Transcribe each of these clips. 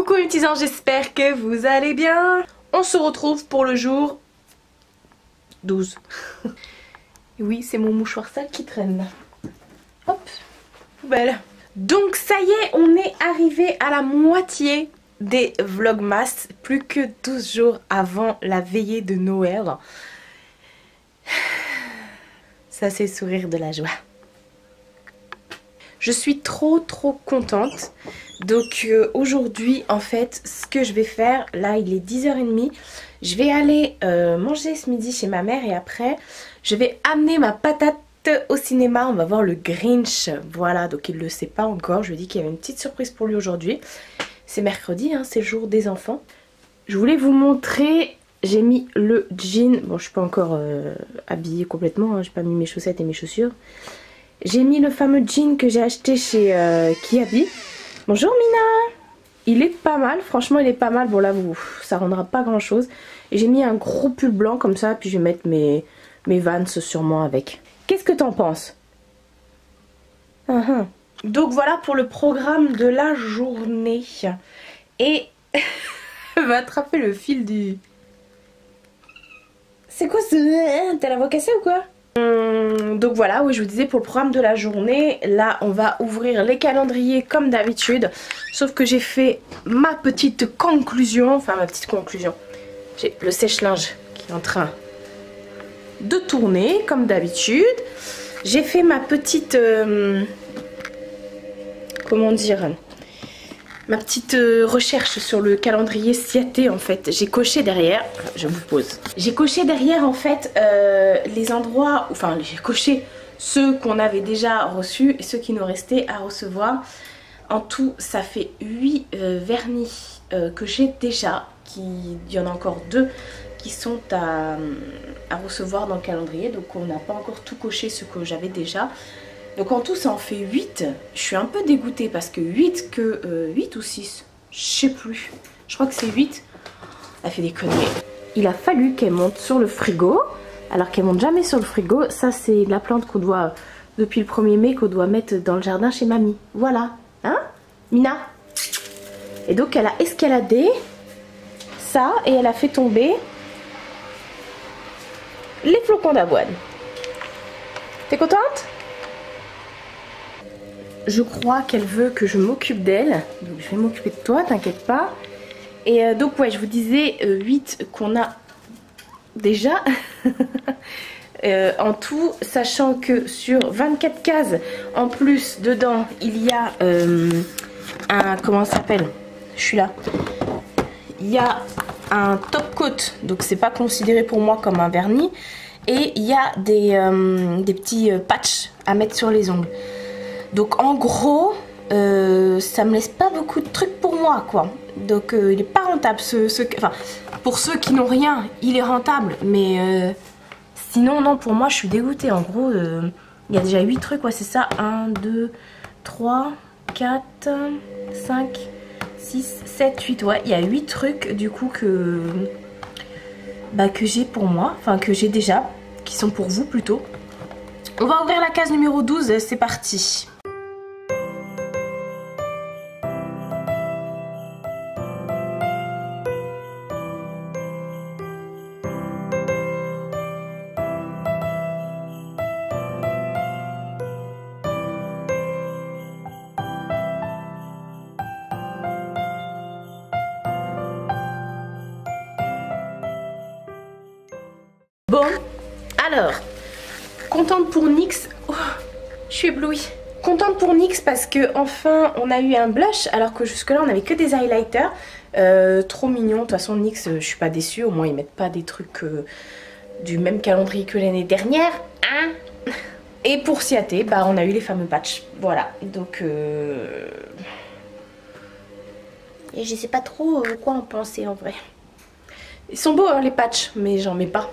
Coucou mes petits anges, j'espère que vous allez bien. On se retrouve pour le jour 12. Oui, c'est mon mouchoir sale qui traîne. Hop, poubelle. Donc ça y est, on est arrivé à la moitié des vlogmas. Plus que 12 jours avant la veillée de Noël. Ça c'est le sourire de la joie. Je suis trop contente. Donc aujourd'hui en fait ce que je vais faire, là il est 10h30. Je vais aller manger ce midi chez ma mère et après je vais amener ma patate au cinéma. On va voir le Grinch. Voilà, donc il ne le sait pas encore. Je lui ai dit qu'il y avait une petite surprise pour lui aujourd'hui. C'est mercredi, hein, c'est le jour des enfants. Je voulais vous montrer, j'ai mis le jean. Bon, je suis pas encore habillée complètement, hein, j'ai pas mis mes chaussettes et mes chaussures. J'ai mis le fameux jean que j'ai acheté chez Kiabi. Bonjour Mina. Il est pas mal, franchement il est pas mal. Bon là ça rendra pas grand chose. Et j'ai mis un gros pull blanc comme ça. Puis je vais mettre mes Vans sur moi avec. Qu'est-ce que t'en penses? Donc voilà pour le programme de la journée. Et elle va attraper le fil du... C'est quoi ce... T'as la voix cassée ou quoi? Donc voilà, oui je vous disais pour le programme de la journée, là on va ouvrir les calendriers comme d'habitude, sauf que j'ai fait ma petite conclusion, j'ai le sèche-linge qui est en train de tourner comme d'habitude, j'ai fait ma petite, comment dire, ma petite recherche sur le calendrier Ciaté en fait. J'ai coché derrière, je vous pose. J'ai coché derrière en fait les endroits, enfin j'ai coché ceux qu'on avait déjà reçus et ceux qui nous restaient à recevoir. En tout ça fait 8 vernis que j'ai déjà, il y en a encore 2 qui sont à recevoir dans le calendrier. Donc on n'a pas encore tout coché ce que j'avais déjà. Donc en tout ça en fait 8. Je suis un peu dégoûtée parce que 8 ou 6, je sais plus. Je crois que c'est 8. Elle fait des conneries. Il a fallu qu'elle monte sur le frigo. Alors qu'elle monte jamais sur le frigo. Ça c'est la plante qu'on doit, depuis le 1er mai, qu'on doit mettre dans le jardin chez mamie. Voilà. Hein Mina? Et donc elle a escaladé ça et elle a fait tomber les flocons d'avoine. T'es contente? Je crois qu'elle veut que je m'occupe d'elle. Donc je vais m'occuper de toi, t'inquiète pas. Et donc ouais, je vous disais 8 qu'on a déjà. En tout, sachant que sur 24 cases, en plus dedans, il y a un... Comment ça s'appelle? Je suis là. Il y a un top coat. Donc c'est pas considéré pour moi comme un vernis. Et il y a des petits patchs à mettre sur les ongles. Donc en gros, ça me laisse pas beaucoup de trucs pour moi quoi. Donc il est pas rentable. Enfin, pour ceux qui n'ont rien, il est rentable. Mais sinon non, pour moi je suis dégoûtée. En gros, il y a déjà 8 trucs, ouais, c'est ça. 1, 2, 3, 4, 5, 6, 7, 8. Ouais, il y a 8 trucs du coup que j'ai pour moi. Enfin que j'ai déjà, qui sont pour vous plutôt. On va ouvrir la case numéro 12, c'est parti. Bon, alors, contente pour NYX. Oh, je suis éblouie. Contente pour NYX parce que enfin on a eu un blush alors que jusque là on avait que des highlighters. Trop mignon. De toute façon NYX, je suis pas déçue. Au moins ils mettent pas des trucs du même calendrier que l'année dernière. Hein. Et pour Ciaté, bah on a eu les fameux patchs. Voilà. Donc et je sais pas trop quoi en penser en vrai. Ils sont beaux hein, les patchs, mais j'en mets pas.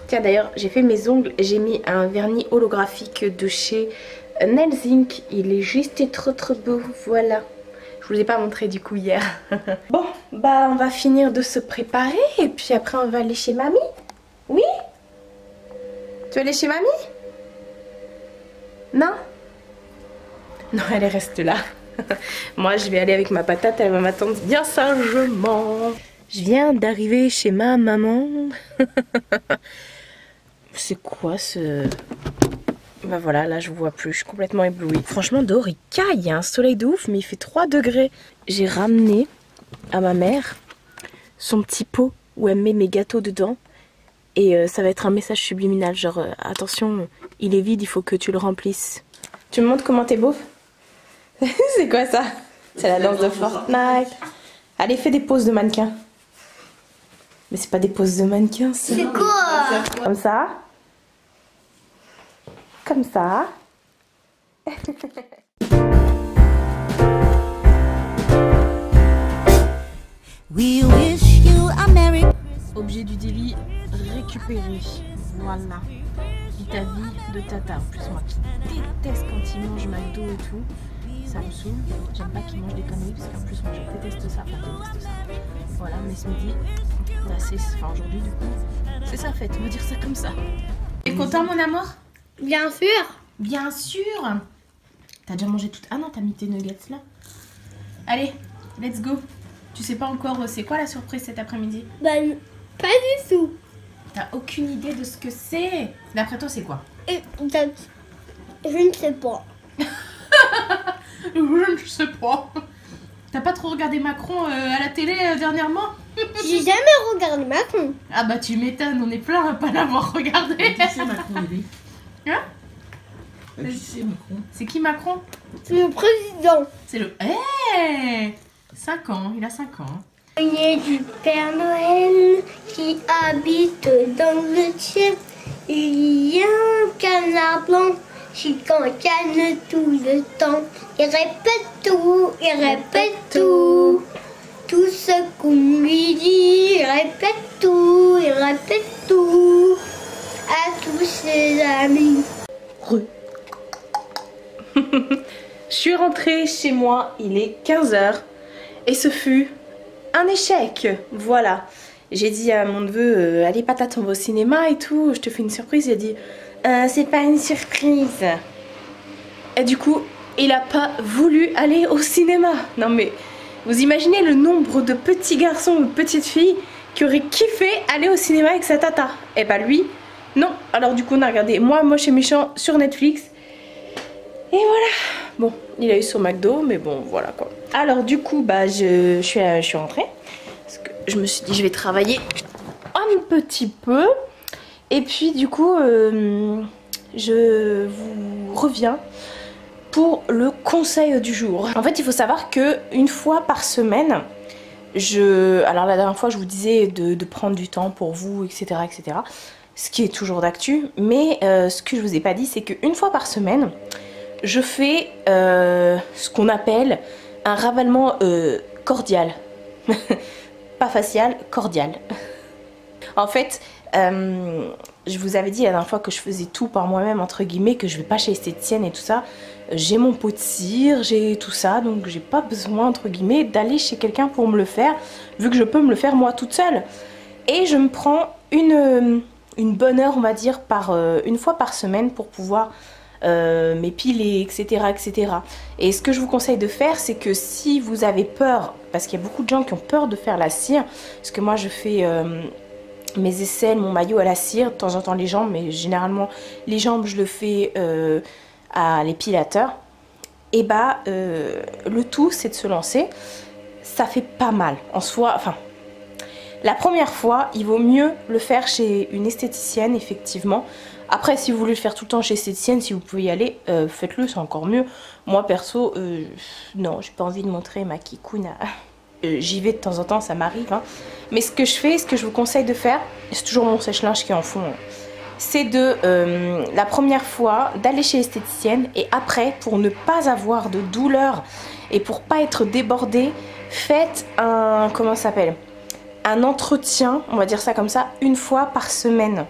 Tiens d'ailleurs j'ai fait mes ongles, j'ai mis un vernis holographique de chez Nails Inc. Il est juste trop beau, voilà. Je vous l'ai pas montré du coup hier. Bon bah on va finir de se préparer et puis après on va aller chez mamie. Oui? Tu veux aller chez mamie? Non? Non elle reste là. Moi je vais aller avec ma patate, elle va m'attendre bien sagement. Je viens d'arriver chez ma maman. C'est quoi ce... Bah voilà, là je vois plus, je suis complètement éblouie. Franchement dehors il caille, il y a un soleil de ouf mais il fait 3 degrés. J'ai ramené à ma mère son petit pot où elle met mes gâteaux dedans. Et ça va être un message subliminal, genre attention, il est vide, il faut que tu le remplisses. Tu me montres comment t'es beau? C'est quoi ça? C'est la danse de Fortnite. Allez, fais des poses de mannequin. Mais c'est pas des poses de mannequin, ça. C'est quoi? Comme ça. Comme ça. We wish you a merry Objet du délit récupéré. Voilà. Vis ta vie de tata. En plus, moi qui déteste quand il mange McDo et tout. Ça me saoule. J'aime pas qu'il mange des conneries parce qu'en plus, moi je déteste ça. Enfin, je déteste ça. Voilà, mais ce midi, là, enfin aujourd'hui, du coup, c'est sa fête. On va dire ça comme ça. T'es content, mon amour? Bien sûr. Bien sûr. T'as déjà mangé tout. Ah non, t'as mis tes nuggets là. Allez, let's go. Tu sais pas encore c'est quoi la surprise cet après-midi? Ben, pas du tout. T'as aucune idée de ce que c'est? D'après toi, c'est quoi? Et, je ne sais pas. Je ne sais pas. T'as pas trop regardé Macron à la télé dernièrement? J'ai jamais regardé Macron. Ah bah tu m'étonnes, on est plein à pas l'avoir regardé. Qui c'est Macron, Lily? Hein? Qui c'est Macron? C'est qui Macron? C'est le président. C'est le... Hey 5 ans, il a 5 ans. Il y a du Père Noël qui habite dans le ciel. Il y a un canard blanc qui cancane tout le temps. Il répète tout, il répète tout. Tout ce qu'on lui dit, il répète tout, il répète tout. À tous ses amis. Je suis rentrée chez moi, il est 15 h et ce fut un échec. Voilà. J'ai dit à mon neveu, allez patate, on va au cinéma et tout, je te fais une surprise. Il a dit, c'est pas une surprise. Et du coup, il a pas voulu aller au cinéma. Non mais, vous imaginez le nombre de petits garçons ou de petites filles qui auraient kiffé aller au cinéma avec sa tata? Et bah lui, non. Alors du coup, on a regardé Moi, Moche et Méchant sur Netflix. Et voilà. Bon, il a eu son McDo, mais bon, voilà quoi. Alors du coup, bah je suis rentrée. Parce que je me suis dit, je vais travailler un petit peu. Et puis du coup, je vous reviens pour le conseil du jour. En fait, il faut savoir que une fois par semaine, alors la dernière fois, je vous disais de prendre du temps pour vous, etc., etc. Ce qui est toujours d'actu. Mais ce que je vous ai pas dit, c'est qu'une fois par semaine, je fais ce qu'on appelle un ravalement cordial. Pas facial, cordial. En fait, je vous avais dit la dernière fois que je faisais tout par moi-même, entre guillemets, que je vais pas chez esthéticienne et tout ça. J'ai mon pot de cire, j'ai tout ça, donc j'ai pas besoin, entre guillemets, d'aller chez quelqu'un pour me le faire, vu que je peux me le faire moi toute seule. Et je me prends une bonne heure, on va dire, une fois par semaine pour pouvoir m'épiler, etc., etc. Et ce que je vous conseille de faire, c'est que si vous avez peur, parce qu'il y a beaucoup de gens qui ont peur de faire la cire, parce que moi je fais mes aisselles, mon maillot à la cire, de temps en temps les jambes, mais généralement les jambes je le fais à l'épilateur. Et bah le tout c'est de se lancer. Ça fait pas mal en soi, enfin la première fois il vaut mieux le faire chez une esthéticienne effectivement. Après, si vous voulez le faire tout le temps chez esthéticienne, si vous pouvez y aller, faites-le, c'est encore mieux. Moi, perso, non, j'ai pas envie de montrer ma kikoune. J'y vais de temps en temps, ça m'arrive. Hein. Mais ce que je fais, ce que je vous conseille de faire, c'est toujours mon sèche-linge qui est en fond. Hein, c'est de, la première fois, d'aller chez l'esthéticienne. Et après, pour ne pas avoir de douleur et pour pas être débordé, faites un, comment ça s'appelle, un entretien, on va dire ça comme ça, une fois par semaine.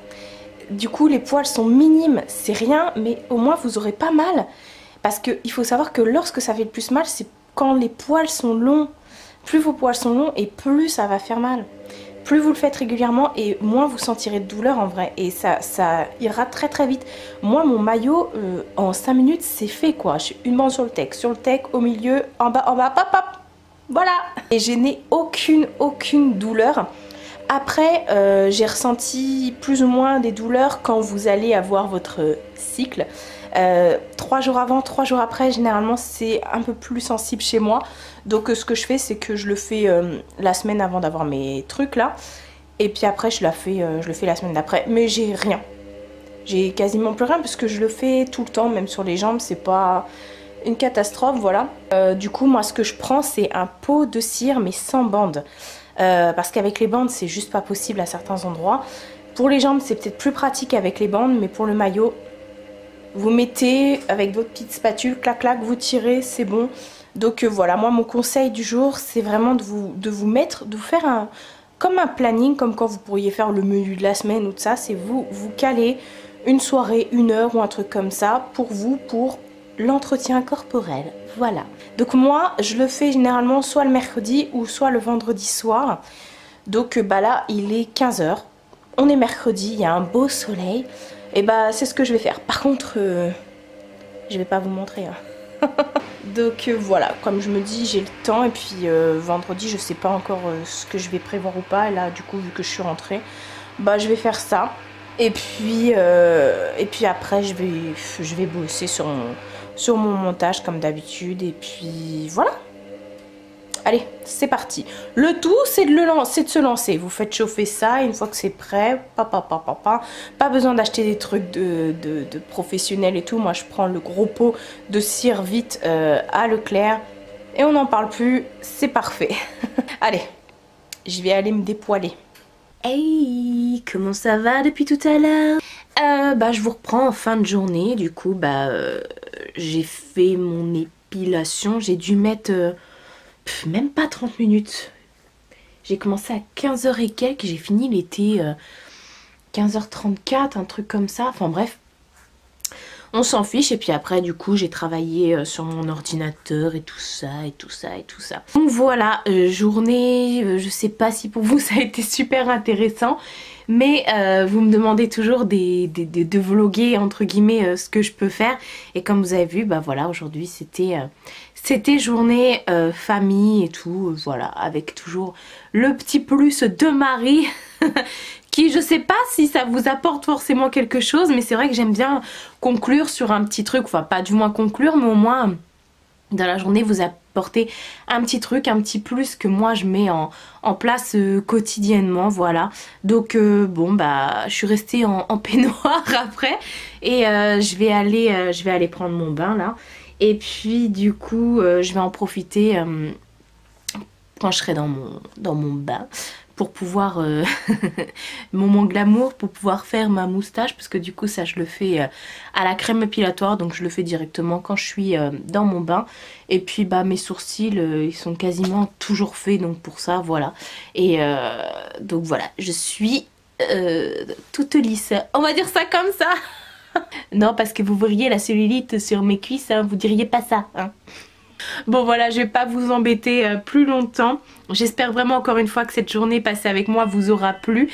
Du coup les poils sont minimes, c'est rien, mais au moins vous aurez pas mal. Parce qu'il faut savoir que lorsque ça fait le plus mal, c'est quand les poils sont longs. Plus vos poils sont longs et plus ça va faire mal. plus vous le faites régulièrement et moins vous sentirez de douleur en vrai. Et ça ira très très vite. Moi, mon maillot, en 5 minutes, c'est fait quoi. Je suis une bande sur le tech, au milieu, en bas, pop, pop. Voilà. Et je n'ai aucune douleur. Après, j'ai ressenti plus ou moins des douleurs quand vous allez avoir votre cycle. 3 jours avant, 3 jours après, généralement c'est un peu plus sensible chez moi. Donc ce que je fais, c'est que je le fais la semaine avant d'avoir mes trucs là. Et puis après je le fais la semaine d'après. Mais j'ai rien. J'ai quasiment plus rien parce que je le fais tout le temps, même sur les jambes, c'est pas une catastrophe, voilà. Du coup, moi ce que je prends, c'est un pot de cire mais sans bande. Parce qu'avec les bandes, c'est juste pas possible à certains endroits. Pour les jambes, c'est peut-être plus pratique avec les bandes, mais pour le maillot, vous mettez avec votre petite spatule, clac clac, vous tirez, c'est bon. Donc voilà, moi mon conseil du jour, c'est vraiment de vous faire comme un planning, comme quand vous pourriez faire le menu de la semaine ou de ça. C'est vous caler une soirée, 1 heure ou un truc comme ça pour vous, pour l'entretien corporel. Voilà. Donc moi, je le fais généralement soit le mercredi ou soit le vendredi soir. Donc bah là, il est 15 h. On est mercredi, il y a un beau soleil. Et bah c'est ce que je vais faire. Par contre, je vais pas vous montrer. Hein. Donc voilà, comme je me dis, j'ai le temps. Et puis vendredi, je sais pas encore ce que je vais prévoir ou pas. Et là, du coup, vu que je suis rentrée, bah je vais faire ça. Et puis après, je vais bosser sur mon montage comme d'habitude. Et puis voilà. Allez, c'est parti. Le tout, c'est de se lancer. Vous faites chauffer ça et une fois que c'est prêt, pas besoin d'acheter des trucs de professionnels et tout. Moi, je prends le gros pot de cire vite à Leclerc et on n'en parle plus. C'est parfait. Allez, je vais aller me dépoiler. Hey, comment ça va depuis tout à l'heure? Bah, je vous reprends en fin de journée. Du coup, bah, j'ai fait mon épilation. J'ai dû mettre... même pas 30 minutes. J'ai commencé à 15 h et quelques, j'ai fini, il était 15 h 34, un truc comme ça. Enfin bref, on s'en fiche. Et puis après, du coup, j'ai travaillé sur mon ordinateur et tout ça, et tout ça, et tout ça. Donc voilà, journée, je sais pas si pour vous ça a été super intéressant. Mais vous me demandez toujours de vloguer entre guillemets ce que je peux faire. Et comme vous avez vu, bah voilà, aujourd'hui c'était journée famille et tout. Voilà, avec toujours le petit plus de Marie. Qui je sais pas si ça vous apporte forcément quelque chose. Mais c'est vrai que j'aime bien conclure sur un petit truc. Enfin pas du moins conclure, mais au moins... dans la journée vous apportez un petit truc, un petit plus que moi je mets en place quotidiennement, voilà. Donc bon bah je suis restée en peignoir après et je vais aller prendre mon bain là. Et puis du coup je vais en profiter quand je serai dans mon bain pour pouvoir moment glamour, pour pouvoir faire ma moustache, parce que du coup ça je le fais à la crème épilatoire, donc je le fais directement quand je suis dans mon bain. Et puis bah mes sourcils ils sont quasiment toujours faits, donc pour ça voilà. Et donc voilà, je suis toute lisse, on va dire ça comme ça. Non, parce que vous verriez la cellulite sur mes cuisses, hein, vous diriez pas ça, hein. Bon voilà, je vais pas vous embêter plus longtemps. J'espère vraiment encore une fois que cette journée passée avec moi vous aura plu.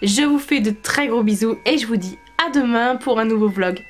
Je vous fais de très gros bisous et je vous dis à demain pour un nouveau vlog.